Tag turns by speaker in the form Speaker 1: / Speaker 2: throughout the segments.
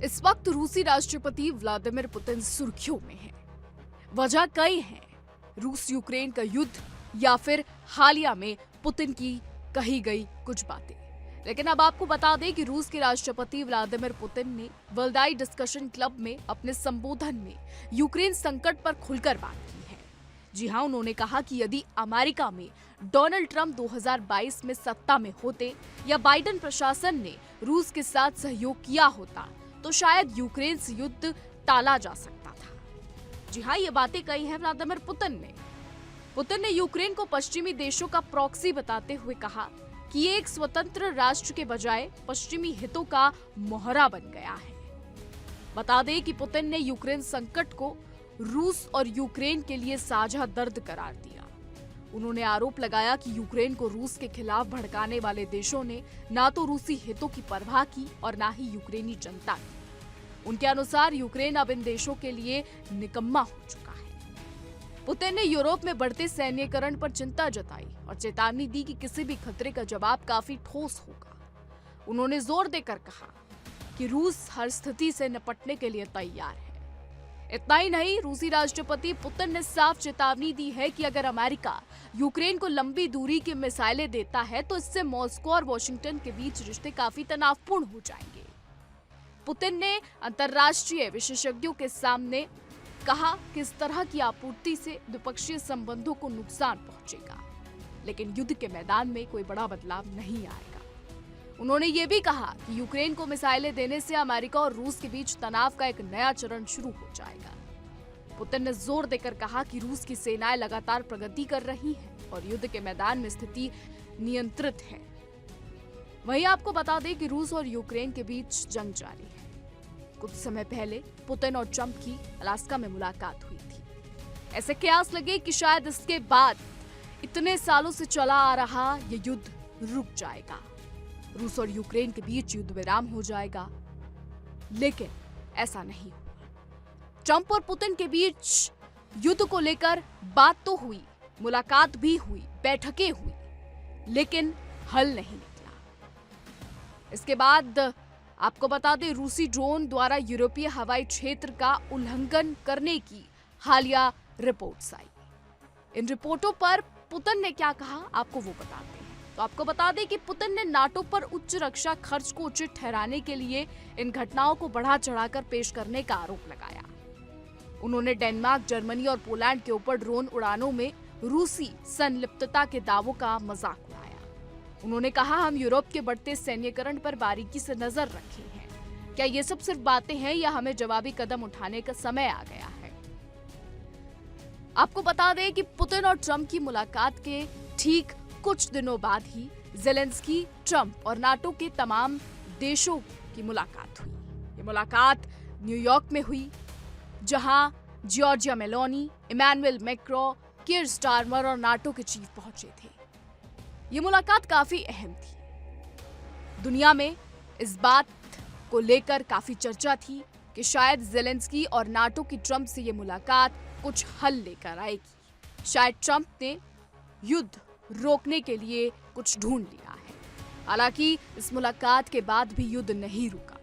Speaker 1: इस वक्त रूसी राष्ट्रपति व्लादिमीर पुतिन सुर्खियों में हैं। वजह कई हैं, रूस यूक्रेन का युद्ध या फिर हालिया में पुतिन की कही गई कुछ बातें। लेकिन अब आपको बता दें कि रूस के राष्ट्रपति व्लादिमीर पुतिन ने वर्ल्डाई डिस्कशन क्लब में अपने संबोधन में यूक्रेन संकट पर खुलकर बात की है। जी हां, उन्होंने कहा कि यदि अमेरिका में डोनाल्ड ट्रंप 2022 में सत्ता में होते या बाइडेन प्रशासन ने रूस के साथ सहयोग किया होता तो शायद यूक्रेन से युद्ध टाला जा सकता था। जी हां, ये बातें कही हैं व्लादिमीर पुतिन ने। पुतिन ने यूक्रेन को पश्चिमी देशों का प्रॉक्सी बताते हुए कहा कि ये एक स्वतंत्र राष्ट्र के बजाय पश्चिमी हितों का मोहरा बन गया है। बता दें कि पुतिन ने यूक्रेन संकट को रूस और यूक्रेन के लिए साझा दर्द करार दिया। उन्होंने आरोप लगाया कि यूक्रेन को रूस के खिलाफ भड़काने वाले देशों ने ना तो रूसी हितों की परवाह की और ना ही यूक्रेनी जनता की। उनके अनुसार यूक्रेन अब इन देशों के लिए निकम्मा हो चुका है। पुतिन ने यूरोप में बढ़ते सैन्यीकरण पर चिंता जताई और चेतावनी दी कि किसी भी खतरे का जवाब काफी ठोस होगा। उन्होंने जोर देकर कहा कि रूस हर स्थिति से निपटने के लिए तैयार है। इतना ही नहीं, रूसी राष्ट्रपति पुतिन ने साफ चेतावनी दी है कि अगर अमेरिका यूक्रेन को लंबी दूरी की मिसाइलें देता है तो इससे मॉस्को और वॉशिंगटन के बीच रिश्ते काफी तनावपूर्ण हो जाएंगे। पुतिन ने अंतर्राष्ट्रीय विशेषज्ञों के सामने कहा कि इस तरह की आपूर्ति से द्विपक्षीय संबंधों को नुकसान पहुंचेगा, लेकिन युद्ध के मैदान में कोई बड़ा बदलाव नहीं आएगा। उन्होंने ये भी कहा कि यूक्रेन को मिसाइलें देने से अमेरिका और रूस के बीच तनाव का एक नया चरण शुरू हो जाएगा। पुतिन ने जोर देकर कहा कि रूस की सेनाएं लगातार प्रगति कर रही हैं और युद्ध के मैदान में स्थिति नियंत्रित है। वहीं आपको बता दें कि रूस और यूक्रेन के बीच जंग जारी है। कुछ समय पहले पुतिन और ट्रंप की अलास्का में मुलाकात हुई थी। ऐसे कयास लगे कि शायद इसके बाद इतने सालों से चला आ रहा ये युद्ध रुक जाएगा, रूस और यूक्रेन के बीच युद्ध विराम हो जाएगा, लेकिन ऐसा नहीं हुआ। ट्रंप और पुतिन के बीच युद्ध को लेकर बात तो हुई, मुलाकात भी हुई, बैठकें हुई, लेकिन हल नहीं निकला। इसके बाद आपको बता दें, रूसी ड्रोन द्वारा यूरोपीय हवाई क्षेत्र का उल्लंघन करने की हालिया रिपोर्ट्स आई। इन रिपोर्टों पर पुतिन ने क्या कहा, आपको वो बताते हैं। तो आपको बता दें कि पुतिन ने नाटो पर उच्च रक्षा खर्च को उचित ठहराने के लिए इन घटनाओं को बढ़ा चढ़ाकर पेश करने का आरोप लगाया। उन्होंने डेनमार्क, जर्मनी और पोलैंड के ऊपर ड्रोन उड़ानों में रूसी संलिप्तता के दावों का मजाक उड़ाया। उन्होंने कहा, हम यूरोप के बढ़ते सैन्यीकरण पर बारीकी से नजर रखे हैं। क्या ये सब सिर्फ बातें हैं या हमें जवाबी कदम उठाने का समय आ गया है? आपको बता दें कि पुतिन और ट्रंप की मुलाकात के ठीक कुछ दिनों बाद ही ज़ेलेंस्की, ट्रंप और नाटो के तमाम देशों की मुलाकात हुई। ये मुलाकात न्यूयॉर्क में हुई, जहां जॉर्जिया मेलोनी, इमैनुअल मैक्रों, कीर स्टारमर और नाटो के चीफ पहुंचे थे। ये मुलाकात काफी अहम थी। दुनिया में इस बात को लेकर काफी चर्चा थी कि शायद ज़ेलेंस्की और नाटो की ट्रंप से ये मुलाकात कुछ हल लेकर आएगी। शायद ट्रंप ने युद्ध रोकने के लिए कुछ ढूंढ लिया है। हालांकि इस मुलाकात के बाद भी युद्ध नहीं रुका।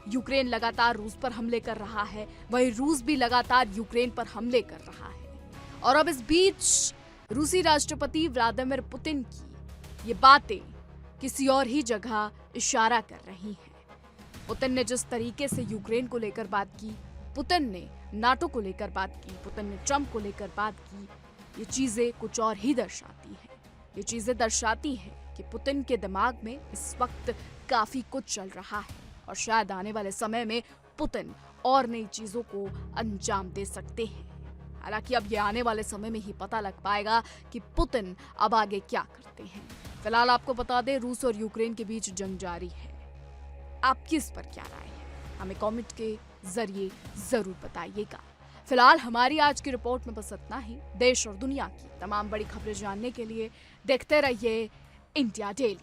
Speaker 1: यूक्रेन लगातार रूस पर हमले कर रहा है, वहीं रूस भी लगातार यूक्रेन पर हमले कर रहा है। और अब इस बीच रूसी राष्ट्रपति व्लादिमीर पुतिन की ये बातें किसी और ही जगह इशारा कर रही हैं। पुतिन ने जिस तरीके से यूक्रेन को लेकर बात की, पुतिन ने नाटो को लेकर बात की, पुतिन ने ट्रंप को लेकर बात की, ये चीजें कुछ और ही दर्शाती हैं। ये चीजें दर्शाती हैं कि पुतिन के दिमाग में इस वक्त काफी कुछ चल रहा है और शायद आने वाले समय में पुतिन और नई चीजों को अंजाम दे सकते हैं। हालांकि अब ये आने वाले समय में ही पता लग पाएगा कि पुतिन अब आगे क्या करते हैं। फिलहाल आपको बता दें, रूस और यूक्रेन के बीच जंग जारी है। आपकी इस पर क्या राय है, हमें कमेंट के जरिए जरूर बताइएगा। फिलहाल हमारी आज की रिपोर्ट में बस इतना ही। देश और दुनिया की तमाम बड़ी खबरें जानने के लिए देखते रहिए इंडिया डेली।